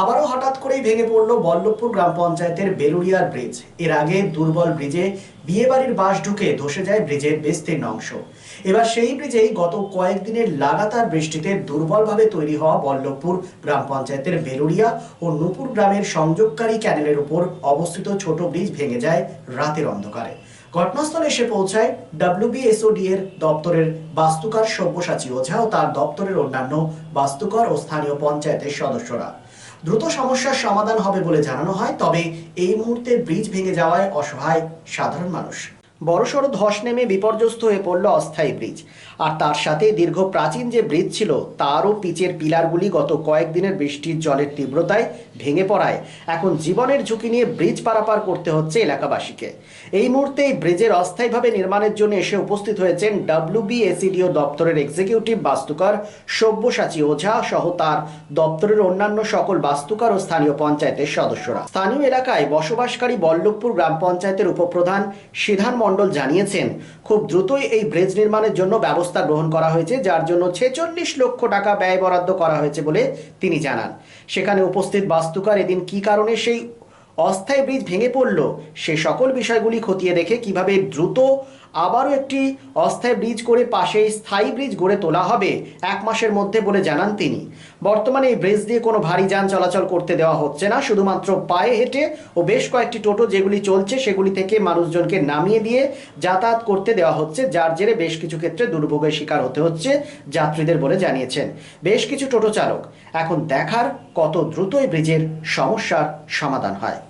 আবারও হঠাৎ করেই ভেঙে পড়ল বল্লভপুর গ্রাম পঞ্চায়েতের বেলুড়িয়ার ব্রিজ। এর আগে দুর্বল ব্রিজে বিয়েবাড়ির বাঁশ ঢুকে ধসে যায় ব্রিজের বিস্তীর্ণ অংশ। এবার সেই ব্রিজেই গত কয়েকদিনের লাগাতার বৃষ্টিতে দুর্বলভাবে তৈরি হওয়া বল্লভপুর গ্রাম পঞ্চায়েতের বেলুড়িয়া ও নূপুর গ্রামের সংযোগকারী ক্যানেলের উপর অবস্থিত ছোট ব্রিজ ভেঙে যায় রাতের অন্ধকারে। ঘটনাস্থলে এসে পৌঁছায় WBSOD এর দপ্তরের বাস্তুকার সব্যসাচী ওঝা ও তার দপ্তরের অন্যান্য বাস্তুকর ও স্থানীয় পঞ্চায়েতের সদস্যরা। দ্রুত সমস্যার সমাধান হবে বলে জানানো হয়, তবে এই মুহূর্তে ব্রিজ ভেঙে যাওয়ায় অসহায় সাধারণ মানুষ। বড়সড় ধস নেমে বিপর্যস্ত হয়ে পড়ল অস্থায়ী ব্রিজ, আর তার সাথে দীর্ঘ প্রাচীন যে ব্রিজ ছিল তারও পিচের পিলারগুলি গত কয়েকদিনের বৃষ্টির জলের তীব্রতায় ভেঙে পড়ায় এখন জীবনের ঝুঁকি নিয়ে ব্রিজ পারাপার করতে হচ্ছে এলাকাবাসীকে। এই মুহূর্তে এই ব্রিজের অস্থায়ীভাবে নির্মাণের জন্য এসে উপস্থিত হয়েছেন WBSEDO দপ্তরের এক্সিকিউটিভ বাস্তুকার সব্যসাচী ওঝা সহ তার দপ্তরের অন্যান্য সকল বাস্তুকার ও স্থানীয় পঞ্চায়েতের সদস্যরা। স্থানীয় এলাকায় বসবাসকারী বল্লভপুর গ্রাম পঞ্চায়েতের উপপ্রধান সিধান মণ্ডল জানিয়েছেন, খুব দ্রুতই এই ব্রিজ নির্মাণের জন্য ব্যবস্থা গ্রহণ করা হয়েছে, যার জন্য 46 লক্ষ টাকা ব্যয় বরাদ্দ করা হয়েছে বলে তিনি জানান। সেখানে উপস্থিত বাস্তুকার এদিন কী কারণে সেই অস্থায়ী ব্রিজ ভেঙে পড়ল সে সকল বিষয়গুলি খতিয়ে দেখে কিভাবে দ্রুত আবারও একটি অস্থায়ী ব্রিজ করে পাশে স্থায়ী ব্রিজ গড়ে তোলা হবে 1 মাসের মধ্যে বলে জানান তিনি। বর্তমানে এই ব্রিজ দিয়ে কোনো ভারী যান চলাচল করতে দেওয়া হচ্ছে না, শুধুমাত্র পায়ে হেঁটে ও বেশ কয়েকটি টোটো যেগুলি চলছে সেগুলি থেকে মানুষজনকে নামিয়ে দিয়ে যাতায়াত করতে দেওয়া হচ্ছে, যার জেরে বেশ কিছু ক্ষেত্রে দুর্ভোগের শিকার হতে হচ্ছে যাত্রীদের বলে জানিয়েছেন বেশ কিছু টোটো চালক। এখন দেখার কত দ্রুত এই ব্রিজের সমস্যার সমাধান হয়।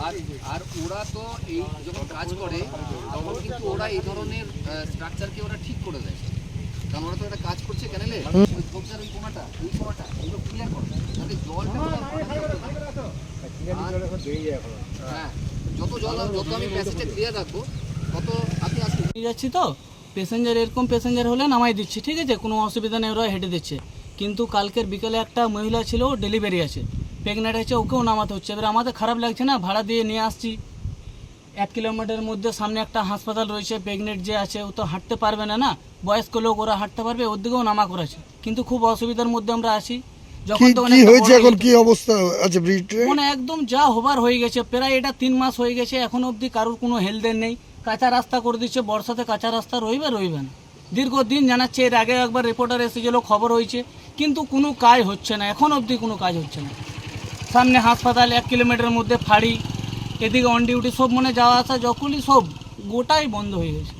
আর আর ওরা তো এই যখন কাজ করে তখন কিন্তু ওরা এই ধরনের স্ট্রাকচারকে ওরা ঠিক করে দেয়, কারণ ওরা তো একটা কাজ করছে ক্যানেলে ওই ঝোপঝাড় ওই কোনাটা এগুলো ক্লিয়ার করে যাতে জলটা হ্যাঁ যত আমি প্যাসেজটা ক্লিয়ার রাখবো তত আপনি আসবেন। যাচ্ছি তো প্যাসেঞ্জার এরকম প্যাসেঞ্জার হলে নামাই দিচ্ছি, ঠিক আছে, কোনো অসুবিধা নেই, ওরা হেঁটে দিচ্ছে। কিন্তু কালকের বিকেলে একটা মহিলা ছিল, ডেলিভারি আছে, প্রেগনেন্ট আছে, ওকেও নামাতে হচ্ছে। এবার আমাদের খারাপ লাগছে না, ভাড়া দিয়ে নিয়ে আসছি। 1 কিলোমিটারের মধ্যে সামনে একটা হাসপাতাল রয়েছে, প্রেগনেন্ট যে আছে ও তো হাঁটতে পারবে না, না বয়স্ক লোক, ওরা হাঁটতে পারবে, ওর দিকেও নামা করেছে। কিন্তু খুব অসুবিধার মধ্যে আমরা আছি। যখন তখন কি হয়েছে, এখন কি অবস্থা আছে ব্রিজে? মানে একদম যা হবার হয়ে গেছে, প্রায় এটা 3 মাস হয়ে গেছে, এখন অবধি কারোর কোনো হেলদের নেই। কাঁচা রাস্তা করে দিচ্ছে, বর্ষাতে কাঁচা রাস্তা রইবে না। দীর্ঘদিন জানাচ্ছে, এর আগে একবার রিপোর্টার এসেছিল, খবর হয়েছে, কিন্তু কোনো কাজ হচ্ছে না, এখন অবধি কোনো কাজ হচ্ছে না। সামনে হাসপাতাল, 1 কিলোমিটারের মধ্যে ফাঁড়ি, এদিকে অন ডিউটি সব, মানে যাওয়া আসা যখনই সব গোটাই বন্ধ হয়ে গেছে।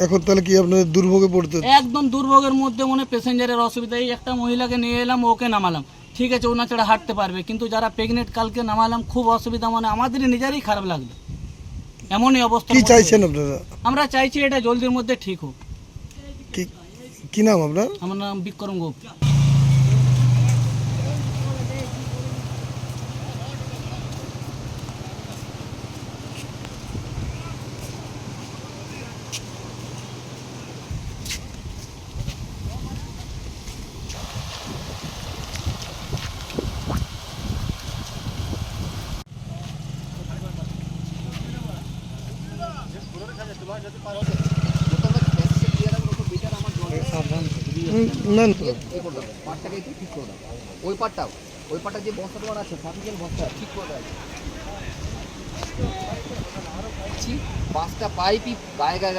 এখন তাহলে কি আপনাদের দুর্ভোগে পড়তে? একদম দুর্ভোগের মধ্যে, মানে প্যাসেঞ্জারের অসুবিধা। এই একটা মহিলাকে নিয়ে এলাম, ওকে নামালাম, ঠিক আছে, ওনা ছাড়া হাঁটতে পারবে, কিন্তু যারা প্রেগনেন্ট কালকে নামালাম, খুব অসুবিধা, মানে আমাদেরই নিজেরই খারাপ লাগবে। এমনই অবস্থা। কি চাইছেন আপনারা? আমরা চাইছি এটা জলদির মধ্যে ঠিক হোক। কি নাম আপনার? আমার নাম বিক্রম গোপ। ওই পাটটা যে বস্তাটা আছে সাফিসিয়েন্ট বস্তা ঠিক করে দেয়। 5টা পাইপই গায়ে গায়ে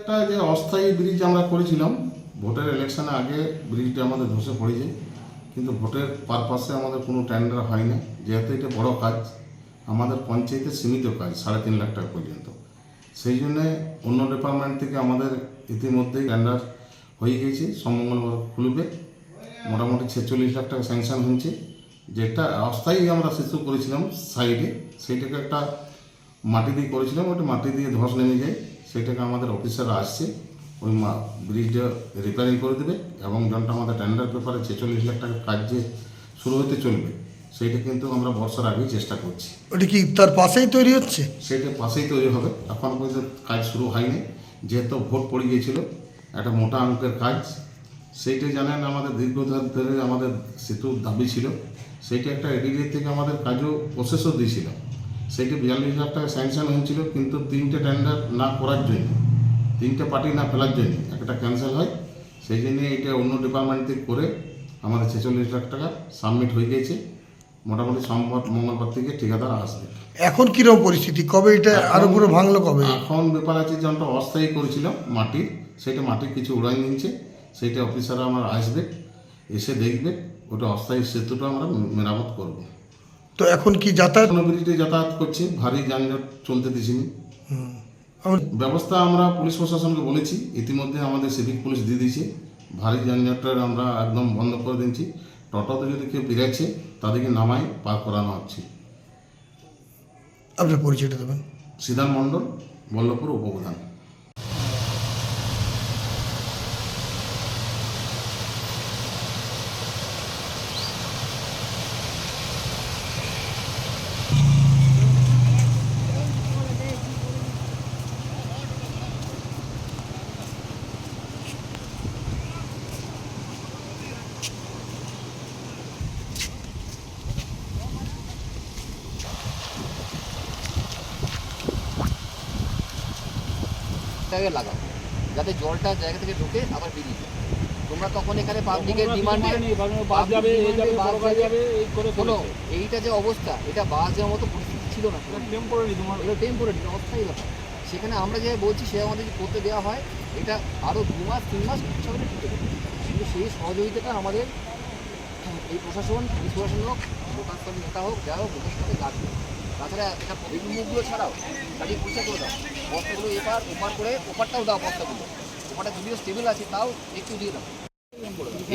একটা যে অস্থায়ী ব্রিজ আমরা করেছিলাম ভোটের ইলেকশনে আগে, ব্রিজটা আমাদের ধসে পড়েছে, কিন্তু ভোটের পারপাসে আমাদের কোনো টেন্ডার হয় না, যেহেতু এটা বড় কাজ, আমাদের পঞ্চায়েতের সীমিত কাজ 3.5 লাখ টাকা পর্যন্ত। সেই জন্যে অন্য ডিপার্টমেন্ট থেকে আমাদের ইতিমধ্যেই টেন্ডার হয়ে গেছে, সমমঙ্গলবার খুলবে। মোটামুটি 46 লাখ টাকা স্যাংশন হয়েছে। যেটা অস্থায়ী আমরা সেতু করেছিলাম সাইডে, সেইটাকে একটা মাটি দিয়ে করেছিলাম, ওটা মাটি দিয়ে ধস নেমে যায়, সেটাকে আমাদের অফিসাররা আসছে, ওই ব্রিজটা রিপেয়ারিং করে দেবে। এবং যনটা আমাদের টেন্ডার পেপারে 46 লাখ টাকার কাজ যে শুরু হতে চলবে, সেইটা কিন্তু আমরা বর্ষার আগেই চেষ্টা করছি। ওটা কি তার পাশেই তৈরি হচ্ছে? সেইটা পাশেই তৈরি হবে, এখন পর্যন্ত কাজ শুরু হয়নি, যেহেতু ভোট পড়ে গিয়েছিল, একটা মোটা অঙ্কের কাজ। সেইটা জানেন আমাদের দীর্ঘদিন ধরে আমাদের সেতুর দাবি ছিল, সেইটা একটা এডিডিএ থেকে আমাদের কাজও প্রসেসও দিয়েছিল। সেইটা 42,000 টাকা স্যাংশন হয়েছিল, কিন্তু 3টে টেন্ডার না করার জন্য, 3টে পার্টি না ফেলার জন্য একটা ক্যান্সেল হয়। সেই জন্য এটা অন্য ডিপার্টমেন্ট থেকে করে আমাদের 46 লাখ টাকা সাবমিট হয়ে গিয়েছে। মোটামুটি সোমবার মঙ্গলবার থেকে ঠিকাদার আসবে। এখন কিরকম পরিস্থিতি, কবে এটা আরো পুরো ভাঙলো কবে? এখন ব্যাপার আছে, যেমনটা অস্থায়ী করেছিলাম মাটির, সেইটা মাটির কিছু উড়াই নিয়েছে, সেইটা অফিসাররা আমার আসবে, এসে দেখবে, ওটা অস্থায়ী সেতুটা আমরা মেরামত করব। তো এখন কি যাতায়াত? ব্রিজে যাতায়াত করছে, ভারী যানজট চলতে দিছিনি। আমার ব্যবস্থা আমরা পুলিশ প্রশাসনকে বলেছি, ইতিমধ্যে আমাদের সিভিক পুলিশ দিয়ে দিয়েছে, ভারী যানজটটা আমরা একদম বন্ধ করে দিচ্ছি। টোটোতে যদি কেউ বেরাচ্ছে তাদেরকে নামাই পার করানো হচ্ছে। আপনার পরিচয়টা দেবেন? সিদ্ধার্থ মণ্ডল, বল্লভপুর উপপ্রধান। এটাকে লাগাও যাতে জলটা জায়গা থেকে ঢুকে আবার বেরিয়ে যায়। তোমরা তখন এখানে পাবলিকের ডিমান্ডে শোনো, এইটা যে অবস্থা, এটা বাস যাওয়ার মতো পরিস্থিতি ছিল না, এটা টেম্পোরারি অস্থায়ী ব্যাপার। সেখানে আমরা যে বলছি সে আমাদের করতে দেওয়া হয়, এটা আরও 2 মাস 3 মাস সবাই টিকে দেবে। কিন্তু সেই সহযোগিতাটা আমাদের এই প্রশাসন, পুলিশ প্রশাসন হোক, লোকাল স্তরের নেতা হোক, যা হোক, ওদের সাথে লাগবে। তাছাড়া এটা মুখগুলো ছাড়াও গাড়ি পরিষ্কার করে দাও, বস্তাগুলো এপার ওপার করে, ওপারটাও দাও, বস্তাগুলো ওপারটা যদিও স্টেবল আছে তাও একটু দিয়ে দাও।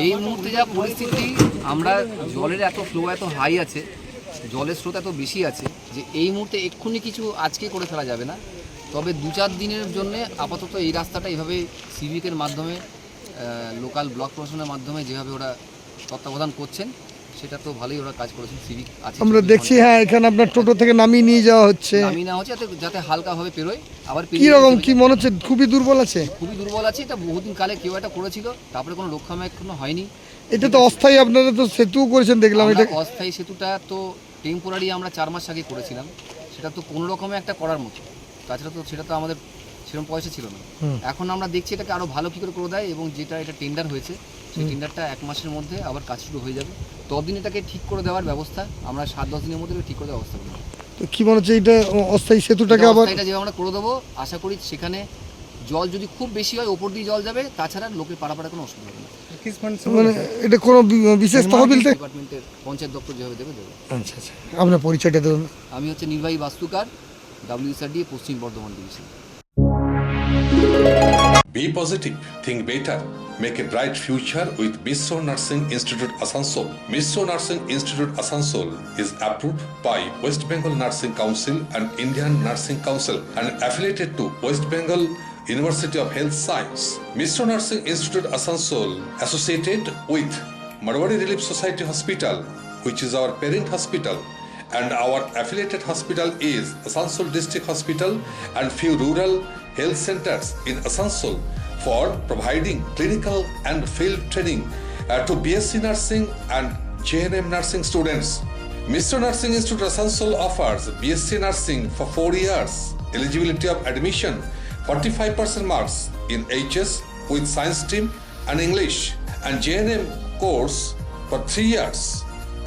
এই মুহূর্তে যা পরিস্থিতি, আমরা জলের এত ফ্লো এত হাই আছে, জলের স্রোত এত বেশি আছে যে এই মুহূর্তে এক্ষুনি কিছু আজকে করে ফেলা যাবে না। তবে 2-4 দিনের জন্য আপাতত এই রাস্তাটা এইভাবে সিভিকের মাধ্যমে, লোকাল ব্লক প্রশাসনের মাধ্যমে যেভাবে ওরা তত্ত্বাবধান করছেন, সেটা তো ভালোই ওরা কাজ করেছেন। সিভিক আছে, আমরা দেখছি, হ্যাঁ, এখানে আপনার টোটো থেকে নামিয়ে নিয়ে যাওয়া হচ্ছে। নামিয়ে নেওয়া হচ্ছে যাতে হালকাভাবে পেরোয়। আবার কি রকম কি মনে হচ্ছে, খুবই দুর্বল আছে? খুবই দুর্বল আছে। এটা বহুদিন কালে কেউ একটা করেছিল, তারপরে কোনো রক্ষণাবেক্ষণ হয়নি। এটা তো অস্থায়ী, আপনারা তো সেতুও করেছেন দেখলাম। আমরা এটা অস্থায়ী সেতুটা তো টেম্পোরারি আমরা 4 মাস আগে করেছিলাম, সেটা তো কোনো রকমে একটা করার মতো। তাছাড়া তো সেটা তো আমাদের সেরকম পয়সা ছিল না। এখন আমরা দেখছি এটাকে আরও ভালো কী করে দেয়, এবং যেটা এটা টেন্ডার হয়েছে সেই টেন্ডারটা 1 মাসের মধ্যে আবার কাজ শুরু হয়ে যাবে। ততদিন এটাকে ঠিক করে দেওয়ার ব্যবস্থা আমরা 7-10 দিনের মধ্যে ঠিক করে দেওয়ার ব্যবস্থা করব। তো কি মনে হচ্ছে, এটা অস্থায়ী সেতুটাকে আবার এটা যেভাবে আমরা করে দেবো, আশা করি সেখানে জল যদি খুব বেশি হয় ওপর দিয়ে জল যাবে, তাছাড়া লোকের পাড়াপাড়া কোনো অসুবিধা হবে না। মানে এটা কোনো বিশেষ তহবিল থেকে? ডিপার্টমেন্টের পঞ্চায়েত দপ্তর যেভাবে দেবে দেবে। আচ্ছা আচ্ছা, আপনার পরিচয়টা দেবেন? আমি হচ্ছে নির্বাহী বাস্তুকার, WSRD Paschim Bardhaman division. Be positive, think better, make a bright future with Misro Nursing Institute Asansol. Misro Nursing Institute Asansol is approved by West Bengal Nursing Council and Indian Nursing Council and affiliated to West Bengal University of Health Science. Misro Nursing Institute Asansol associated with Marwari Relief Society Hospital, which is our parent hospital, and our affiliated hospital is Asansol District Hospital and few rural health centers in Asansol for providing clinical and field training to BSc Nursing and JNM Nursing students. Mr. Nursing Institute Asansol offers BSc Nursing for 4 years. Eligibility of admission 45% marks in HS with science stream and English, and JNM course for 3 years.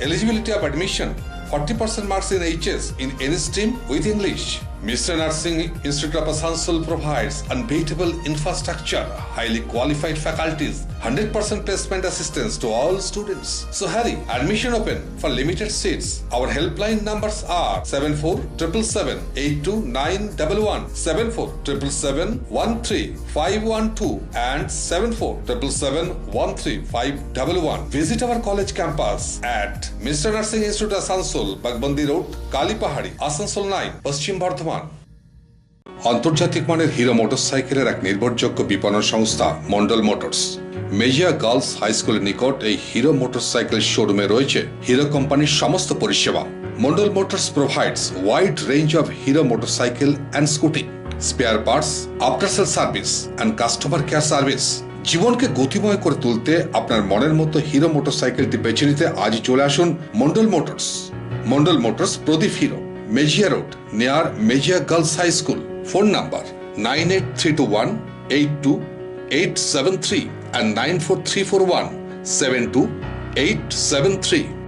Eligibility of admission 40% marks in HS in any stream with English. Mr. Nursing Institute of Asansol provides unbeatable infrastructure, highly qualified faculties, 100% placement assistance to all students. So hurry, admission open for limited seats. Our helpline numbers are 7477782911, 7477713512 and 7477135111. Visit our college campus at Mr. Nursing Institute Asansol, Bagbandi Road, Kalipahari, Asansol 9, Paschim Bardhaman. আন্তর্জাতিক মানের hero মোটরসাইকেলের এক নির্ভরযোগ্য বিপণন সংস্থা Mondal motors. Mejia girls high স্কুলের নিকট এই হিরো মোটরসাইকেল শোরুমে রয়েছে হিরো কোম্পানির সমস্ত পরিষেবা। Mondal motors provides wide range of hero motorcycle and scooty, spare parts, after sale service and customer care service. জীবনকে গতিময় করে তুলতে আপনার মনের মতো হিরো মোটরসাইকেলটি বেছে নিতে আজই চলে আসুন Mondal motors. Mondal motors, Pradip Hero, Mejia road, near Mejia girls high school. Phone number 9832182873 and 94341728873.